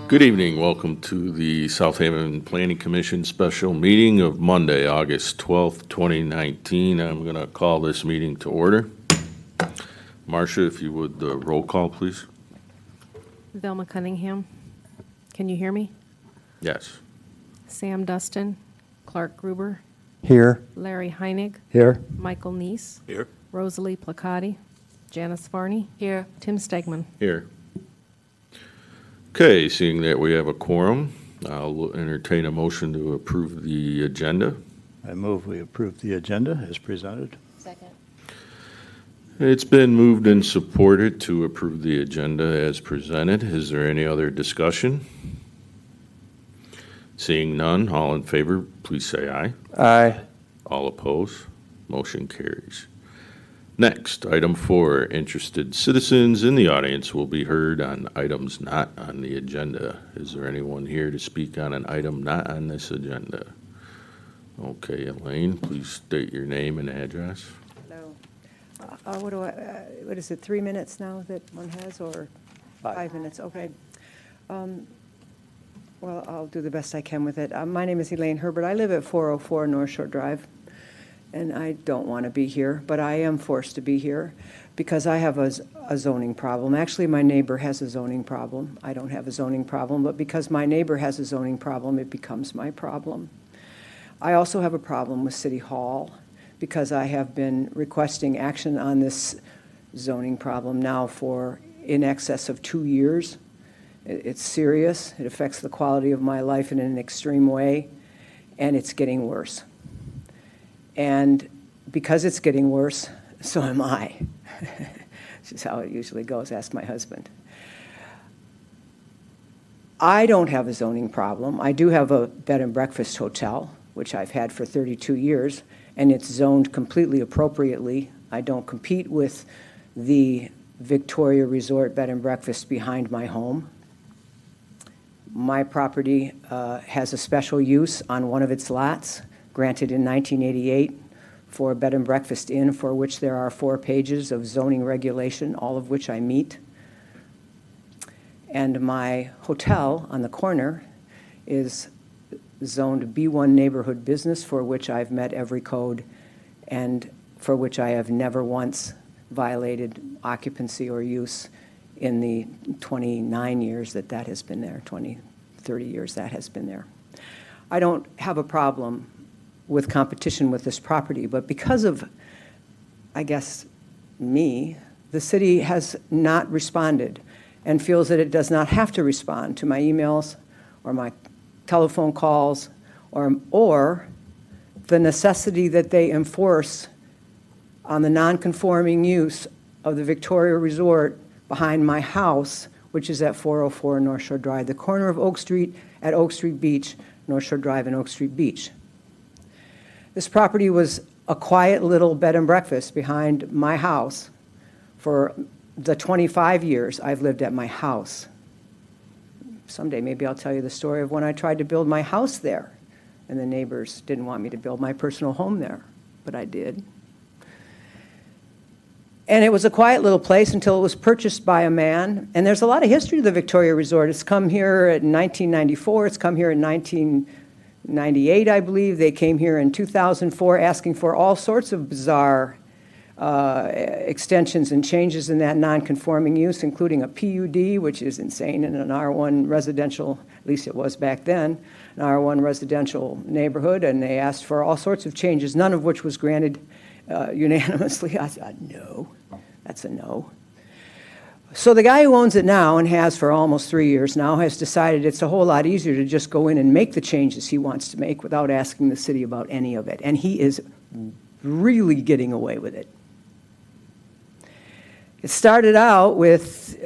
Good evening. Welcome to the South Haven Planning Commission special meeting of Monday, August 12th, 2019. I'm going to call this meeting to order. Marcia, if you would, roll call, please. Velma Cunningham. Can you hear me? Yes. Sam Dustin. Clark Gruber. Here. Larry Heinig. Here. Michael Neese. Here. Rosalie Placati. Janice Varney. Here. Tim Stegman. Here. Okay, seeing that we have a quorum, I'll entertain a motion to approve the agenda. I move we approve the agenda as presented. Second. It's been moved and supported to approve the agenda as presented. Is there any other discussion? Seeing none, all in favor, please say aye. Aye. All opposed, motion carries. Next, item 4, interested citizens in the audience will be heard on items not on the agenda. Is there anyone here to speak on an item not on this agenda? Okay, Elaine, please state your name and address. Hello. What is it, 3 minutes now that one has, or 5 minutes? Okay. Well, I'll do the best I can with it. My name is Elaine Herbert. I live at 404 North Shore Drive, and I don't want to be here, but I am forced to be here because I have a zoning problem. Actually, my neighbor has a zoning problem. I don't have a zoning problem, but because my neighbor has a zoning problem, it becomes my problem. I also have a problem with City Hall because I have been requesting action on this zoning problem now for in excess of 2 years. It's serious. It affects the quality of my life in an extreme way, and it's getting worse. And because it's getting worse, so am I. This is how it usually goes. Ask my husband. I don't have a zoning problem. I do have a bed and breakfast hotel, which I've had for 32 years, and it's zoned completely appropriately. I don't compete with the Victoria Resort bed and breakfast behind my home. My property has a special use on one of its lots, granted in 1988 for a bed and breakfast inn, for which there are 4 pages of zoning regulation, all of which I meet. And my hotel on the corner is zoned B1 neighborhood business, for which I've met every code and for which I have never once violated occupancy or use in the 29 years that has been there, 30 years that has been there. I don't have a problem with competition with this property, but because of, I guess, me, the city has not responded and feels that it does not have to respond to my emails or my telephone calls or the necessity that they enforce on the non-conforming use of the Victoria Resort behind my house, which is at 404 North Shore Drive, the corner of Oak Street at Oak Street Beach, North Shore Drive and Oak Street Beach. This property was a quiet little bed and breakfast behind my house for the 25 years I've lived at my house. Someday maybe I'll tell you the story of when I tried to build my house there, and the neighbors didn't want me to build my personal home there, but I did. And it was a quiet little place until it was purchased by a man. And there's a lot of history to the Victoria Resort. It's come here in 1994. It's come here in 1998, I believe. They came here in 2004 asking for all sorts of bizarre extensions and changes in that non-conforming use, including a PUD, which is insane, in an R1 residential, at least it was back then, an R1 residential neighborhood. And they asked for all sorts of changes, none of which was granted unanimously. I said, no, that's a no. So the guy who owns it now and has for almost 3 years now has decided it's a whole lot easier to just go in and make the changes he wants to make without asking the city about any of it. And he is really getting away with it. It started out with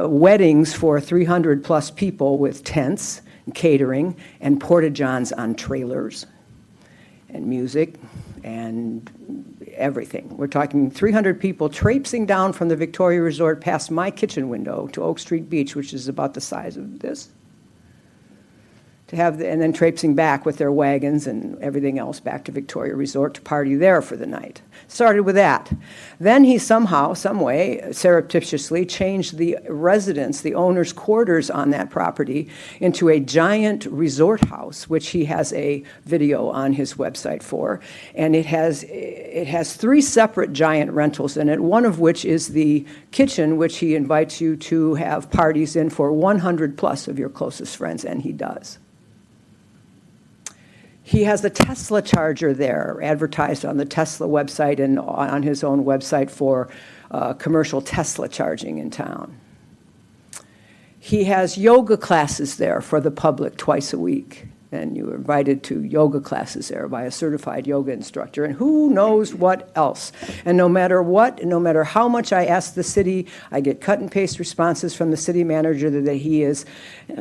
weddings for 300 plus people with tents and catering and porta-johns on trailers and music and everything. We're talking 300 people traipsing down from the Victoria Resort past my kitchen window to Oak Street Beach, which is about the size of this. and then traipsing back with their wagons and everything else back to Victoria Resort to party there for the night. Started with that. Then he somehow, some way, surreptitiously changed the residence, the owner's quarters on that property, into a giant resort house, which he has a video on his website for. And it has 3 separate giant rentals in it, one of which is the kitchen, which he invites you to have parties in for 100 plus of your closest friends, and he does. He has a Tesla charger there, advertised on the Tesla website and on his own website for commercial Tesla charging in town. He has yoga classes there for the public twice a week, and you are invited to yoga classes there by a certified yoga instructor, and who knows what else. And no matter what, no matter how much I ask the city, I get cut and paste responses from the city manager that he is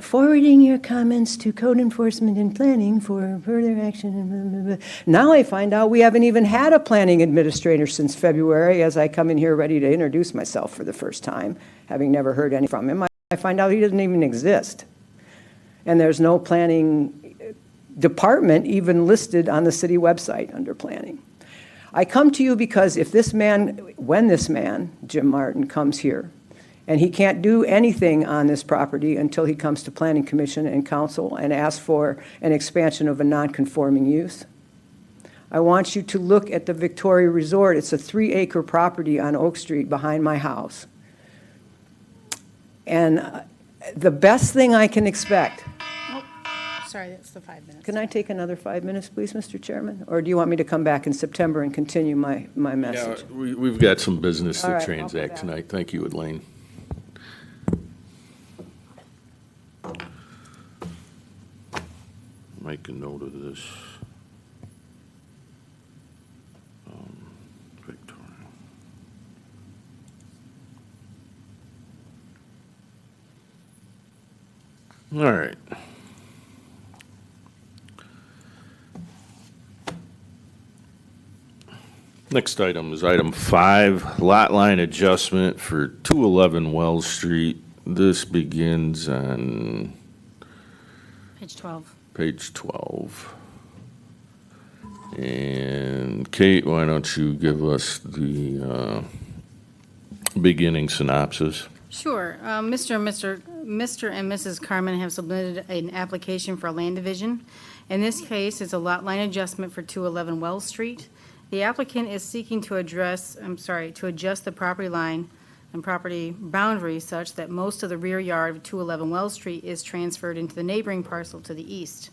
forwarding your comments to code enforcement and planning for further action. Now I find out we haven't even had a planning administrator since February, as I come in here ready to introduce myself for the first time, having never heard any from him. I find out he doesn't even exist. And there's no planning department even listed on the city website under planning. I come to you because when this man, Jim Martin, comes here, and he can't do anything on this property until he comes to Planning Commission and Council and asks for an expansion of a non-conforming use. I want you to look at the Victoria Resort. It's a 3-acre property on Oak Street behind my house. And the best thing I can expect. Sorry, that's the 5 minutes. Can I take another 5 minutes, please, Mr. Chairman? Or do you want me to come back in September and continue my Yeah, message? we've got some business All to right, I'll transact come back. tonight. Thank you, Elaine. Make a note of this. Victoria. All right. Next item is item 5, lot line adjustment for 211 Wells Street. This begins on Page 12. page 12. And Kate, why don't you give us the beginning synopsis? Sure. Mr. and Mrs. Carmen have submitted an application for a land division. In this case, it's a lot line adjustment for 211 Wells Street. The applicant is seeking to adjust the property line and property boundary such that most of the rear yard of 211 Wells Street is transferred into the neighboring parcel to the east.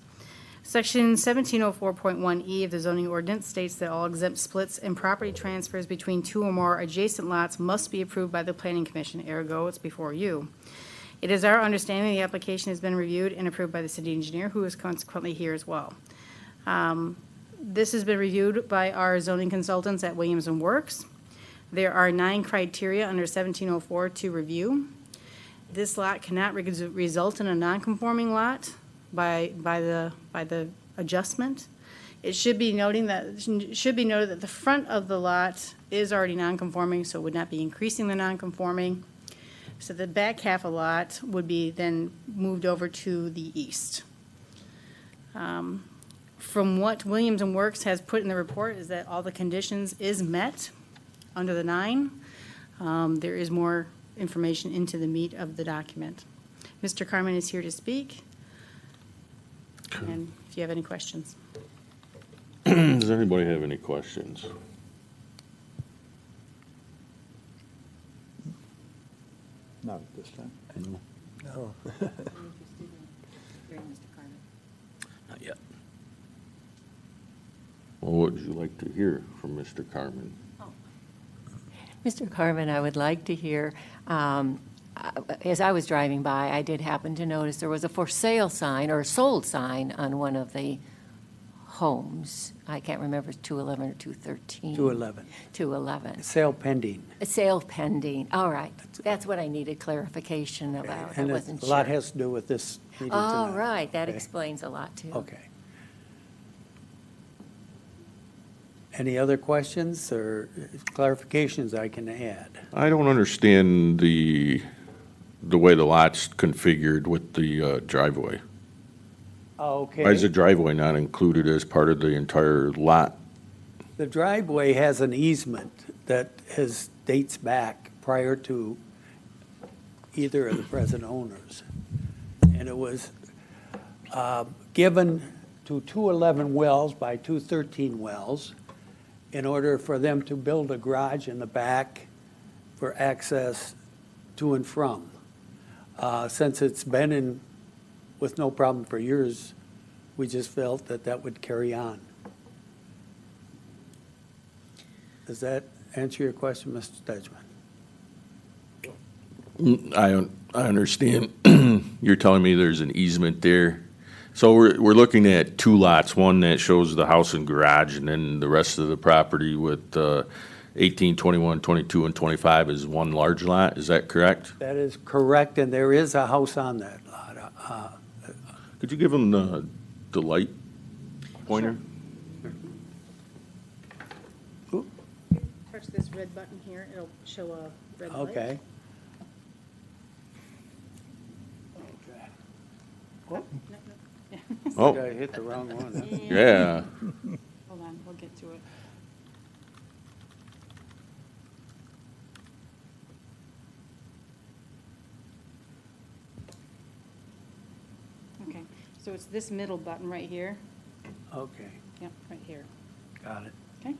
Section 1704.1E of the zoning ordinance states that all exempt splits and property transfers between 2 or more adjacent lots must be approved by the Planning Commission, ergo it's before you. It is our understanding the application has been reviewed and approved by the city engineer, who is consequently here as well. This has been reviewed by our zoning consultants at Williams & Works. There are 9 criteria under 1704 to review. This lot cannot result in a non-conforming lot by the adjustment. It should be noted that the front of the lot is already non-conforming, so it would not be increasing the non-conforming. So the back half of the lot would be then moved over to the east. From what Williams & Works has put in the report is that all the conditions is met under the 9. There is more information into the meat of the document. Mr. Carmen is here to speak. And if you have any questions. Does anybody have any questions? Not at this time. No, not yet. Well, what would you like to hear from Mr. Carmen? Mr. Carmen, I would like to hear, as I was driving by, I did happen to notice there was a for sale sign or sold sign on one of the homes. I can't remember if it's 211 or 213. 211. 211. Sale pending. A sale pending. All right. That's what I needed clarification about. I And wasn't a sure. lot has to do with this meeting tonight. All right. That Okay. explains a lot, too. Okay. Any other questions or clarifications I can add? I don't understand the way the lot's configured with the driveway. Okay. Why is the driveway not included as part of the entire lot? The driveway has an easement that dates back prior to either of the present owners. And it was given to 211 Wells by 213 Wells in order for them to build a garage in the back for access to and from. Since it's been in with no problem for years, we just felt that that would carry on. Does that answer your question, Mr. Stegman? I understand. You're telling me there's an easement there. So we're looking at two lots, one that shows the house and garage, and then the rest of the property with 18, 21, 22, and 25 is one large lot. Is that correct? That is correct, and there is a house on that lot. Could you give them the light pointer? Touch this red button here, it'll show a red light. Okay. Oh, I hit the wrong one. huh? yeah. Hold on, we'll get to it. Okay, so it's this middle button right here. Okay, Yep, right here. got it. Okay.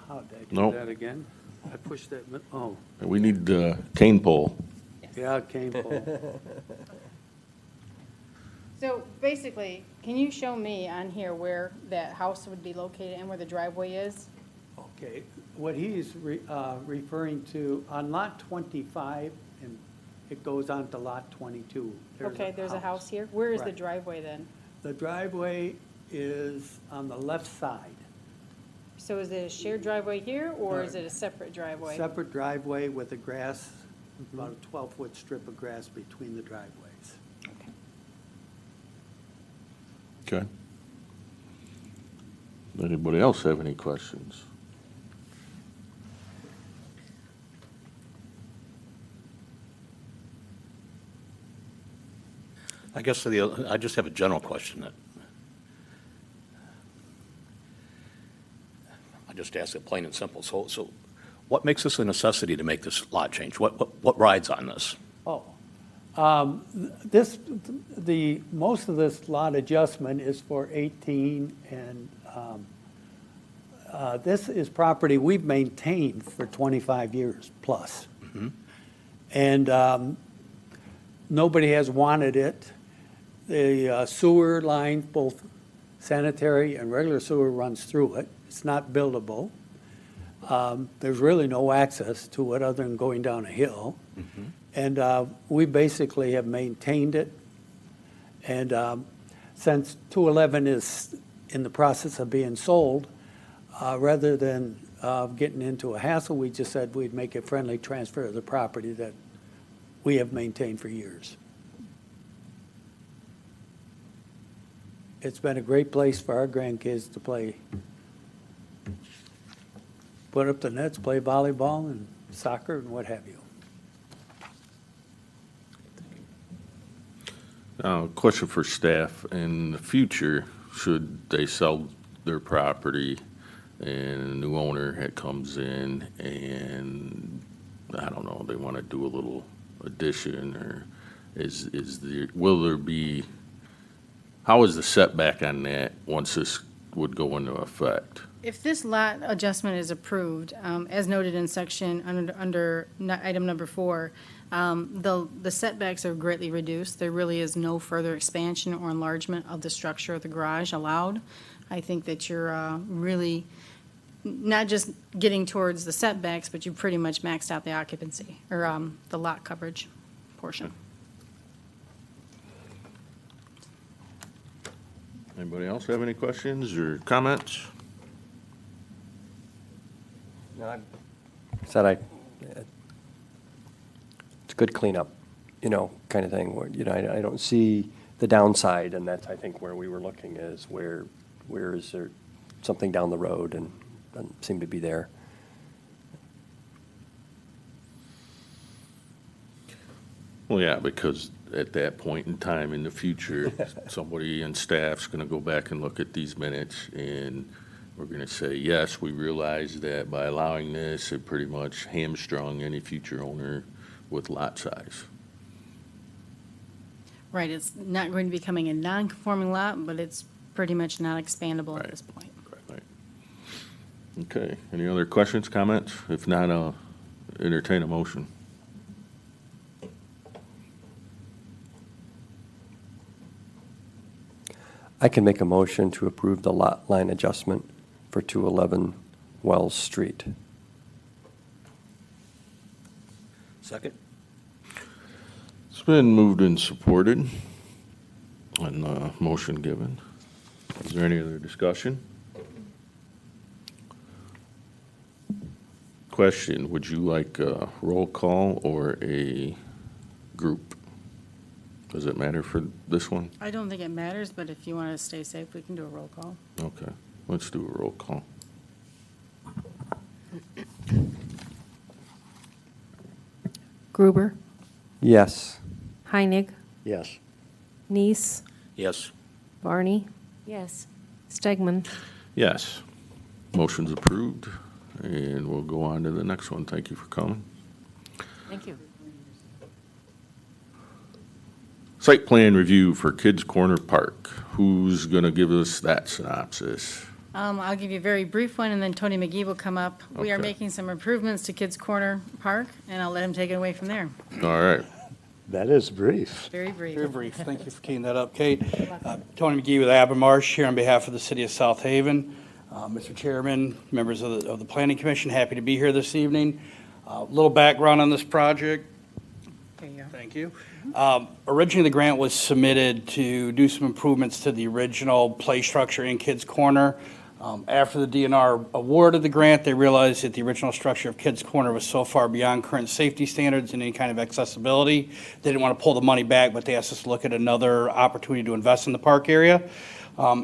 How did I Nope. do that again? I pushed that, oh, We need the cane pole. yeah, it came full. So basically, can you show me on here where that house would be located and where the driveway is? Okay, what he's referring to, on lot 25, and it goes on to lot 22. Okay, there's a house here. Where is the Right. driveway then? The driveway is on the left side. So is it a shared driveway here, or is it a separate driveway? Separate driveway with a grass, about a 12-foot strip of grass between the driveways. Okay. Okay. Anybody else have any questions? I guess I just have a general question that I just ask it plain and simple. So what makes this a necessity to make this lot change? What rides on this? Oh, most of this lot adjustment is for 18, and this is property we've maintained for 25 years plus. And nobody has wanted it. The sewer line, both sanitary and regular sewer, runs through it. It's not buildable. There's really no access to it other than going down a hill. And we basically have maintained it. And since 211 is in the process of being sold, rather than getting into a hassle, we just said we'd make a friendly transfer of the property that we have maintained for years. It's been a great place for our grandkids to play. Put up the nets, play volleyball and soccer and what have you. Question for staff. In the future, should they sell their property and a new owner comes in and, I don't know, they want to do a little addition, or will there be, how is the setback on that once this would go into effect? If this lot adjustment is approved, as noted in section under item number 4, the setbacks are greatly reduced. There really is no further expansion or enlargement of the structure of the garage allowed. I think that you're really not just getting towards the setbacks, but you pretty much maxed out the occupancy, or the lot coverage portion. Anybody else have any questions or comments? No, it's a good cleanup, kind of thing, where, I don't see the downside, and that's, I think, where we were looking is where is there something down the road, and doesn't seem to be there. Well, yeah, because at that point in time in the future, somebody in staff's gonna go back and look at these minutes, and we're gonna say, yes, we realize that by allowing this, it pretty much hamstrung any future owner with lot size. Right, it's not going to be becoming a non-conforming lot, but it's pretty much not expandable Right. at this point. Right. Okay, any other questions, comments? If not, I'll entertain a motion. I can make a motion to approve the lot line adjustment for 211 Wells Street. Second? It's been moved and supported, and motion given. Is there any other discussion? Question, would you like a roll call or a group? Does it matter for this one? I don't think it matters, but if you want to stay safe, we can do a roll call. Okay, let's do a roll call. Gruber, Yes. Heinig, Yes. Neese, Yes. Barney, Yes. Stegman. Yes, motion's approved, and we'll go on to the next one. Thank you for coming. Thank you. Site plan review for Kids Corner Park. Who's going to give us that synopsis? I'll give you a very brief one, and then Tony McGee will come up. We are Okay. making some improvements to Kids Corner Park, and I'll let him take it away from there. All right, That is brief. Very brief. Very brief. Thank you for keying that up, Kate. Tony McGee with Abermarsh here on behalf of the city of South Haven. Mr. Chairman, members of the Planning Commission, happy to be here this evening. A little background on this project. There you go. Thank you. Originally, the grant was submitted to do some improvements to the original play structure in Kids Corner. After the DNR awarded the grant, they realized that the original structure of Kids Corner was so far beyond current safety standards and any kind of accessibility. They didn't want to pull the money back, but they asked us to look at another opportunity to invest in the park area.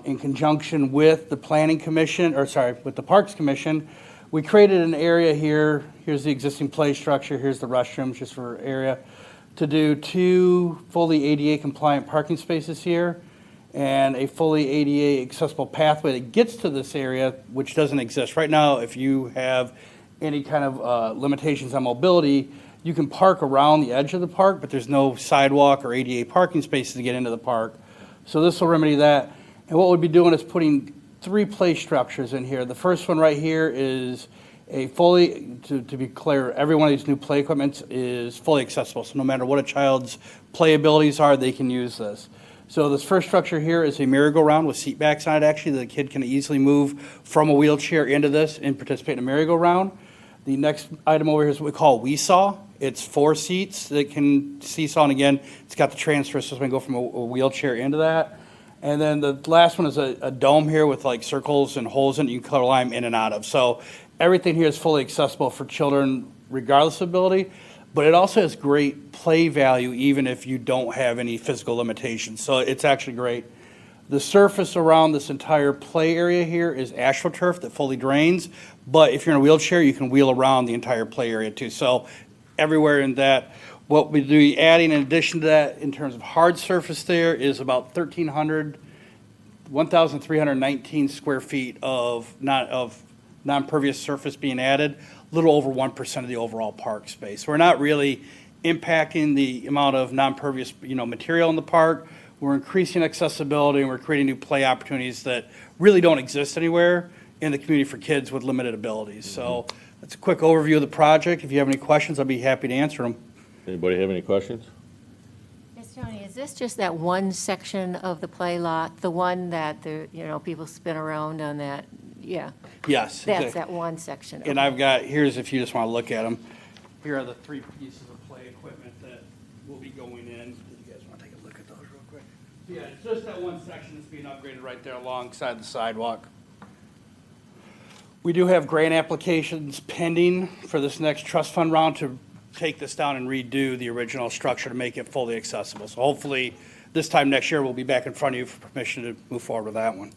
In conjunction with the Planning Commission, with the Parks Commission, we created an area here. Here's the existing play structure. Here's the restrooms, just for area, to do 2 fully ADA compliant parking spaces here and a fully ADA accessible pathway that gets to this area, which doesn't exist. Right now, if you have any kind of limitations on mobility, you can park around the edge of the park, but there's no sidewalk or ADA parking spaces to get into the park. So this will remedy that. And what we'll be doing is putting 3 play structures in here. The first one right here is a fully, to be clear, every one of these new play equipment is fully accessible. So no matter what a child's play abilities are, they can use this. So this first structure here is a merry-go-round with seat backs on it, actually. The kid can easily move from a wheelchair into this and participate in a merry-go-round. The next item over here is what we call Weesaw. It's 4 seats that can seesaw, and again, it's got the transfer, so we can go from a wheelchair into that. And then the last one is a dome here with like circles and holes in it you can color line in and out of. So everything here is fully accessible for children regardless of ability, but it also has great play value even if you don't have any physical limitations. So it's actually great. The surface around this entire play area here is AstroTurf that fully drains, but if you're in a wheelchair, you can wheel around the entire play area too. So everywhere in that. What we'll be adding in addition to that in terms of hard surface there is about 1,319 square feet of non-pervious surface being added, a little over 1% of the overall park space. We're not really impacting the amount of non-pervious, material in the park. We're increasing accessibility, and we're creating new play opportunities that really don't exist anywhere in the community for kids with limited abilities. So that's a quick overview of the project. If you have any questions, I'll be happy to answer them. Anybody have any questions? Yes, Tony, is this just that one section of the play lot, the one that people spin around on that? Yeah, Yes. that's exactly. that one section. And I've got, here's if you just want to look at them. Here are the 3 pieces of play equipment that will be going in. You guys want to take a look at those real quick? Yeah, it's just that one section that's being upgraded right there alongside the sidewalk. We do have grant applications pending for this next trust fund round to take this down and redo the original structure to make it fully accessible. So hopefully, this time next year, we'll be back in front of you for permission to move forward with that one.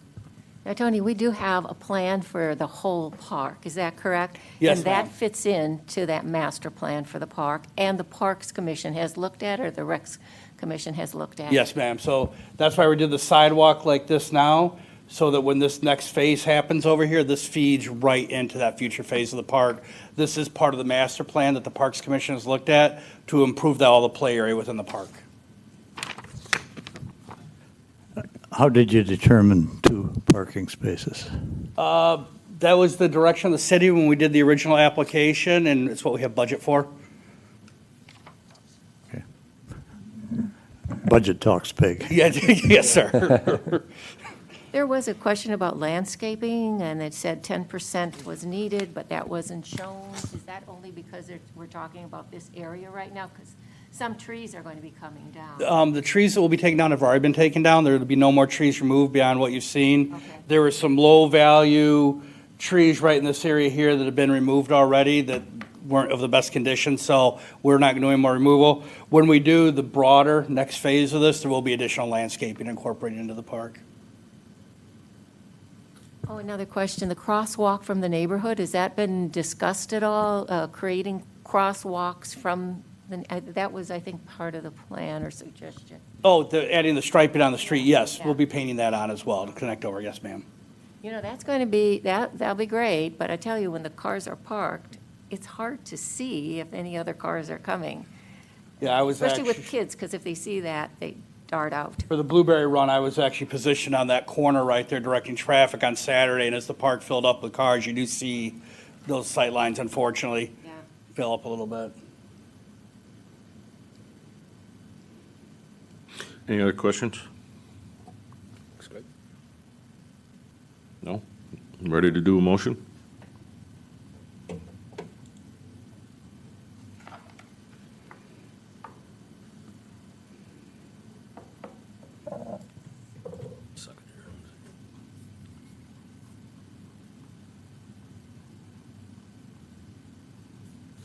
Now, Tony, we do have a plan for the whole park, is that correct? Yes, And that ma'am. fits into that master plan for the park, and the Parks Commission has looked at it, or the Recs Commission has looked at. Yes, ma'am. So that's why we did the sidewalk like this now, so that when this next phase happens over here, this feeds right into that future phase of the park. This is part of the master plan that the Parks Commission has looked at to improve all the play area within the park. How did you determine 2 parking spaces? That was the direction of the city when we did the original application, and it's what we have budget for. Okay. Budget talks big. Yeah, yes, sir. There was a question about landscaping, and it said 10% was needed, but that wasn't shown. Is that only because we're talking about this area right now? Because some trees are going to be coming down. The trees that will be taken down have already been taken down. There will be no more trees removed beyond what you've seen. Okay. There were some low-value trees right in this area here that have been removed already that weren't of the best condition, so we're not going to do any more removal. When we do the broader next phase of this, there will be additional landscaping incorporated into the park. Oh, another question, the crosswalk from the neighborhood, has that been discussed at all? Creating crosswalks from, that was, I think, part of the plan or suggestion. Oh, adding the striping on the street, yes, we'll be painting that on as well to connect over, yes, ma'am. You know, that's going to be, that'll be great, but I tell you, when the cars are parked, it's hard to see if any other cars are coming. Yeah, I was Especially actually, with kids, because if they see that, they dart out. for the Blueberry Run, I was actually positioned on that corner right there directing traffic on Saturday, and as the park filled up with cars, you do see those sight lines, unfortunately, Yeah. fill up a little bit. Any other questions? Looks good. No? Ready to do a motion?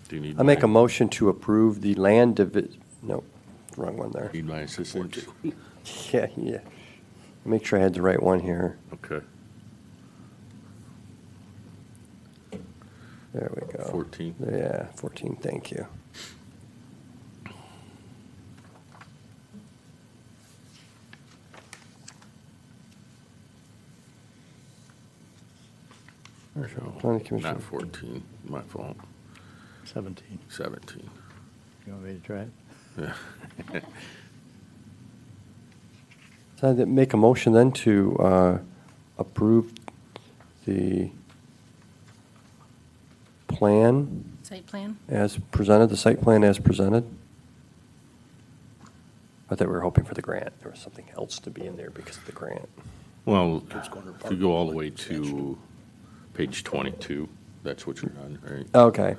Do you need I make a my- motion to approve the land no, wrong one there. Need my assistance? Yeah. Make sure I had the right one here. Okay. There we go. 14. Yeah, 14, thank you. Planning Commission. Not 14, my fault. 17. 17. You want me to try it? Yeah. So I'd make a motion then to approve the plan Site plan? as presented, the site plan as presented. I thought we were hoping for the grant. There was something else to be in there because of the grant. Well, Kids Corner if Park you go all the way expansion. to page 22, that's what you're on, right? Okay.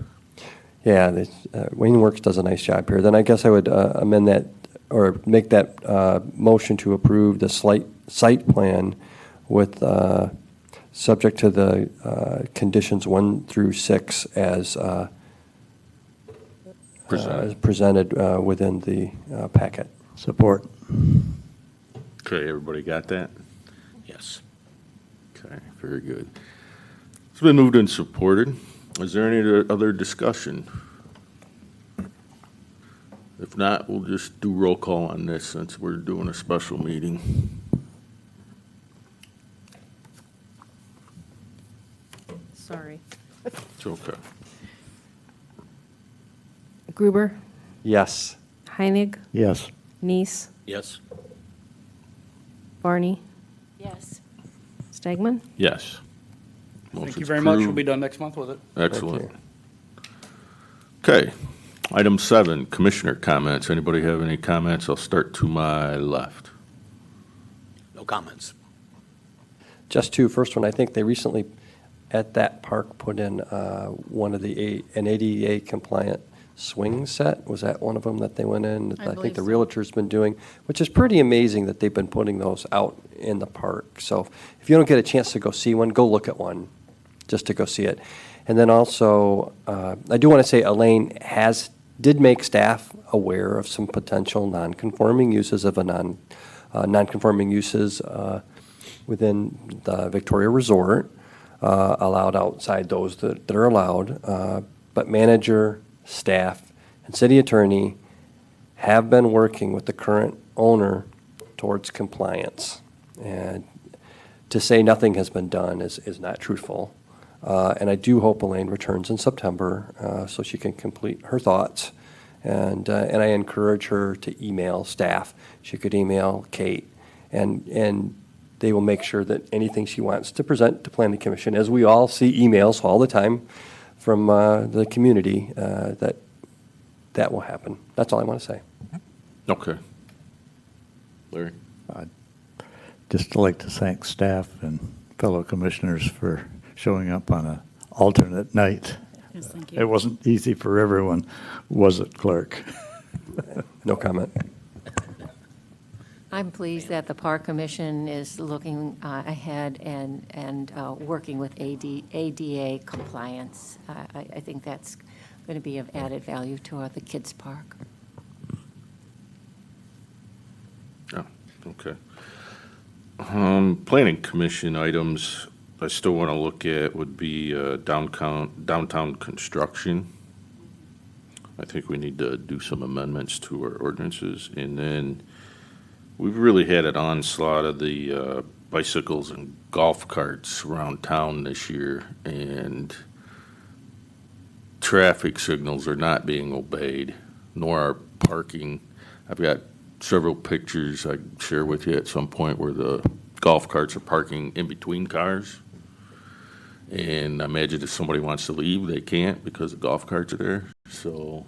Yeah, Wayne Works does a nice job here. Then I guess I would amend that, or make that motion to approve the site plan with, subject to the conditions 1 through 6 as presented within the packet. Support. Okay, everybody got that? Yes. Okay, very good. It's been moved and supported. Is there any other discussion? If not, we'll just do roll call on this since we're doing a special meeting. Sorry. It's okay. Gruber, Yes. Heinig, Yes. Neese, Yes. Barney, Yes. Stegman. Yes. Thank you Motion's very much. We'll approved. be done next month with it. Excellent. Okay, item 7, commissioner comments. Anybody have any comments? I'll start to my left. No comments. Just two. First one, I think they recently, at that park, put in one of an ADA compliant swing set. Was that one of them that they went in? I think believe the so. realtor's been doing, which is pretty amazing that they've been putting those out in the park. So if you don't get a chance to go see one, go look at one, just to go see it. And then also, I do want to say Elaine did make staff aware of some potential non-conforming uses of non-conforming uses within the Victoria Resort, allowed outside those that are allowed. But manager, staff, and city attorney have been working with the current owner towards compliance. And to say nothing has been done is not truthful. And I do hope Elaine returns in September so she can complete her thoughts. And I encourage her to email staff. She could email Kate, and they will make sure that anything she wants to present to Planning Commission, as we all see emails all the time from the community, that will happen. That's all I want to say. Okay. Larry? Just like to thank staff and fellow commissioners for showing up on an alternate night. Yes, thank It you. wasn't easy for everyone, was it, Clerk? No comment. I'm pleased that the Park Commission is looking ahead and working with ADA compliance. I think that's going to be of added value to the kids' park. Oh, okay. Planning Commission items I still want to look at would be downtown construction. I think we need to do some amendments to our ordinances. And then we've really had an onslaught of the bicycles and golf carts around town this year, and traffic signals are not being obeyed, nor are parking. I've got several pictures I can share with you at some point where the golf carts are parking in between cars. And I imagine if somebody wants to leave, they can't because the golf carts are there. So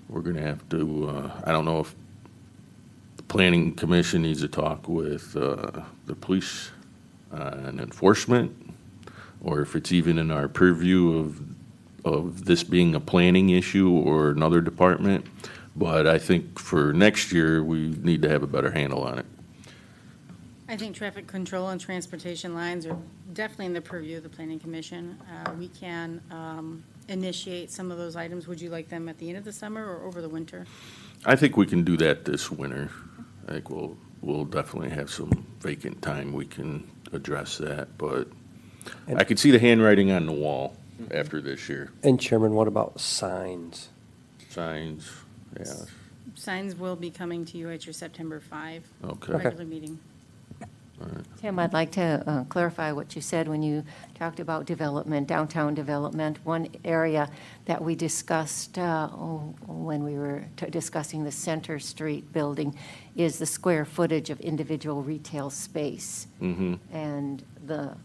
we're going to have to, I don't know if the Planning Commission needs to talk with the police and enforcement, or if it's even in our purview of this being a planning issue or another department. But I think for next year, we need to have a better handle on it. I think traffic control and transportation lines are definitely in the purview of the Planning Commission. We can initiate some of those items. Would you like them at the end of the summer or over the winter? I think we can do that this winter. I think we'll definitely have some vacant time. We can address that, but I can see the handwriting on the wall after this year. And Chairman, what about signs? Signs, yeah, Signs will be coming to you at your September 5 okay. regular meeting. Tim, I'd like to clarify what you said when you talked about development, downtown development. One area that we discussed when we were discussing the Center Street building is the square footage of individual retail space. Mm-hmm. And the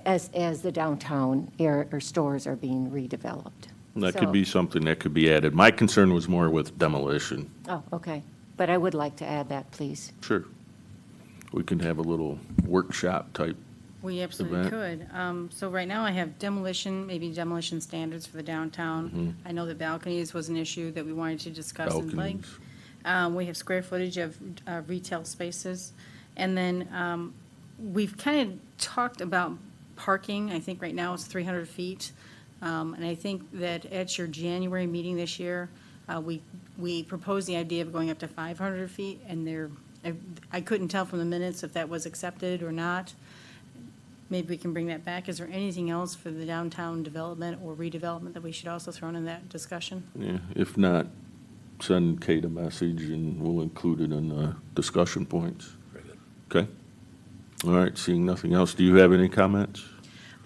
as the downtown or stores are being redeveloped. That So- could be something that could be added. My concern was more with demolition. Oh, okay. But I would like to add that, please. Sure. We can have a little workshop type. We absolutely Event. could. So right now I have demolition, maybe demolition standards for the downtown. I know that balconies was an issue that we wanted to discuss in length. Balconies. We have square footage of retail spaces. And then we've kind of talked about parking. I think right now it's 300 feet. And I think that at your January meeting this year, we proposed the idea of going up to 500 feet. And I couldn't tell from the minutes if that was accepted or not. Maybe we can bring that back. Is there anything else for the downtown development or redevelopment that we should also throw in that discussion? Yeah, if not, send Kate a message and we'll include it in the discussion points. Okay? All right, seeing nothing else, do you have any comments?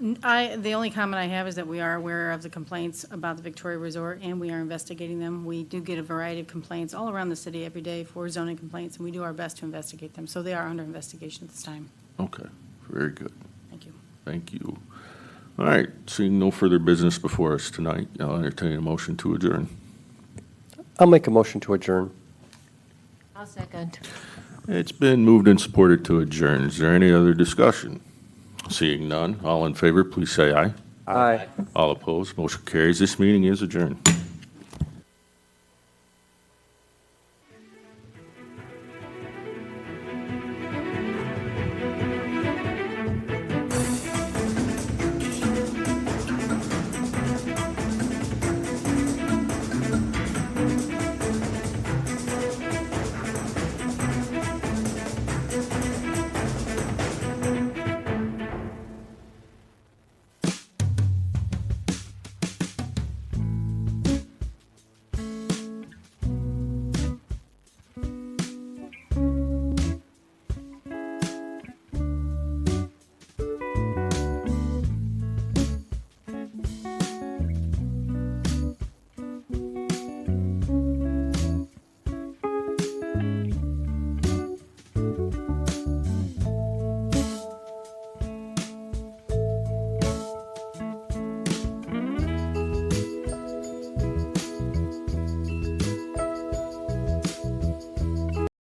The only comment I have is that we are aware of the complaints about the Victoria Resort, and we are investigating them. We do get a variety of complaints all around the city every day for zoning complaints, and we do our best to investigate them. So they are under investigation at this time. Okay, very good. Thank you. Thank you. All right, seeing no further business before us tonight, I'll entertain a motion to adjourn. I'll make a motion to adjourn. I'll second. It's been moved and supported to adjourn. Is there any other discussion? Seeing none, all in favor, please say aye. Aye. All opposed, motion carries. This meeting is adjourned.